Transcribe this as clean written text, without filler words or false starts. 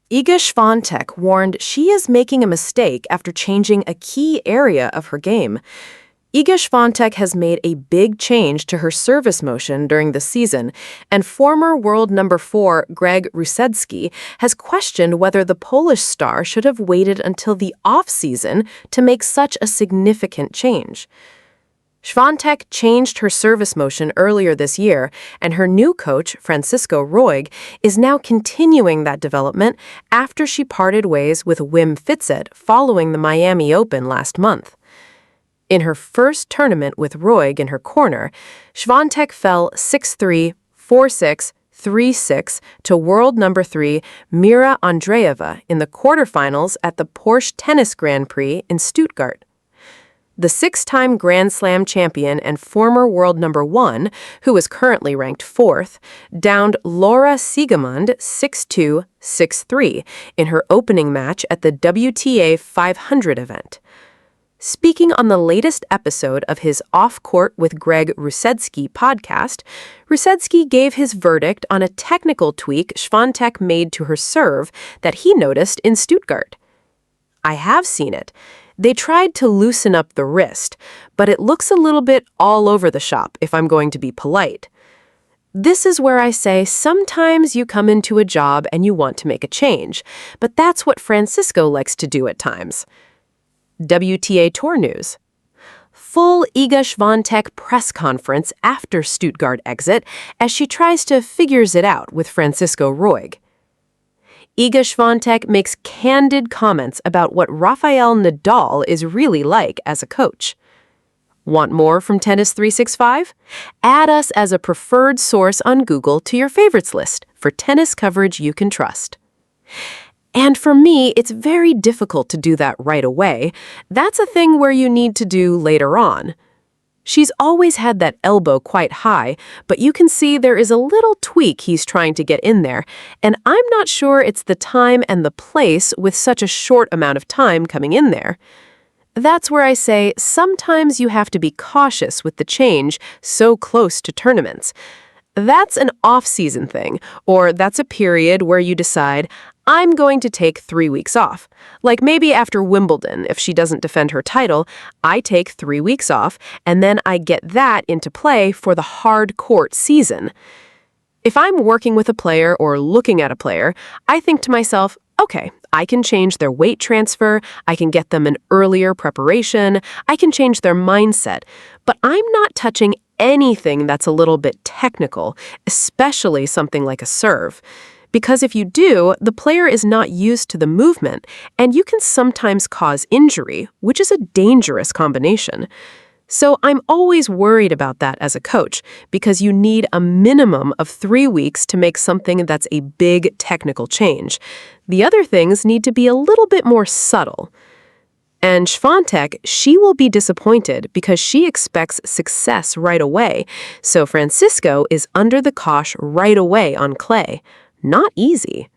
Iga Swiatek warned she is making a mistake after changing a key area of her game. Iga Swiatek has made a big change to her service motion during the season, and former world number 4 Greg Rusedski has questioned whether the Polish star should have waited until the off-season to make such a significant change. Swiatek changed her service motion earlier this year, and her new coach, Francisco Roig, is now continuing that development after she parted ways with Wim Fissette following the Miami Open last month. In her first tournament with Roig in her corner, Swiatek fell 6-3, 4-6, 3-6 to world number 3 Mirra Andreeva in the quarterfinals at the Porsche Tennis Grand Prix in Stuttgart. The 6-time Grand Slam champion and former world number 1, who is currently ranked 4th, downed Laura Siegemund 6-2, 6-3 in her opening match at the WTA 500 event. Speaking on the latest episode of his Off Court with Greg Rusedski podcast, Rusedski gave his verdict on a technical tweak Swiatek made to her serve that he noticed in Stuttgart. "I have seen it. They tried to loosen up the wrist, but it looks a little bit all over the shop, if I'm going to be polite. This is where I say sometimes you come into a job and you want to make a change, but that's what Francisco likes to do at times." WTA Tour News. Full Iga Swiatek press conference after Stuttgart exit as she tries to figures it out with Francisco Roig. Iga Swiatek makes candid comments about what Rafael Nadal is really like as a coach. Want more from Tennis 365? Add us as a preferred source on Google to your favorites list for tennis coverage you can trust. And for me, it's very difficult to do that right away. That's a thing where you need to do later on. She's always had that elbow quite high, but you can see there is a little tweak he's trying to get in there, and I'm not sure it's the time and the place with such a short amount of time coming in there. That's where I say sometimes you have to be cautious with the change so close to tournaments. That's an off-season thing, or that's a period where you decide, I'm going to take 3 weeks off. Like maybe after Wimbledon, if she doesn't defend her title, I take 3 weeks off, and then I get that into play for the hard court season. If I'm working with a player or looking at a player, I think to myself, okay, I can change their weight transfer, I can get them an earlier preparation, I can change their mindset, but I'm not touching anything that's a little bit technical, especially something like a serve. Because if you do, the player is not used to the movement, and you can sometimes cause injury, which is a dangerous combination. So I'm always worried about that as a coach, because you need a minimum of 3 weeks to make something that's a big technical change. The other things need to be a little bit more subtle. And Swiatek, she will be disappointed because she expects success right away. So Francisco is under the cosh right away on clay. Not easy.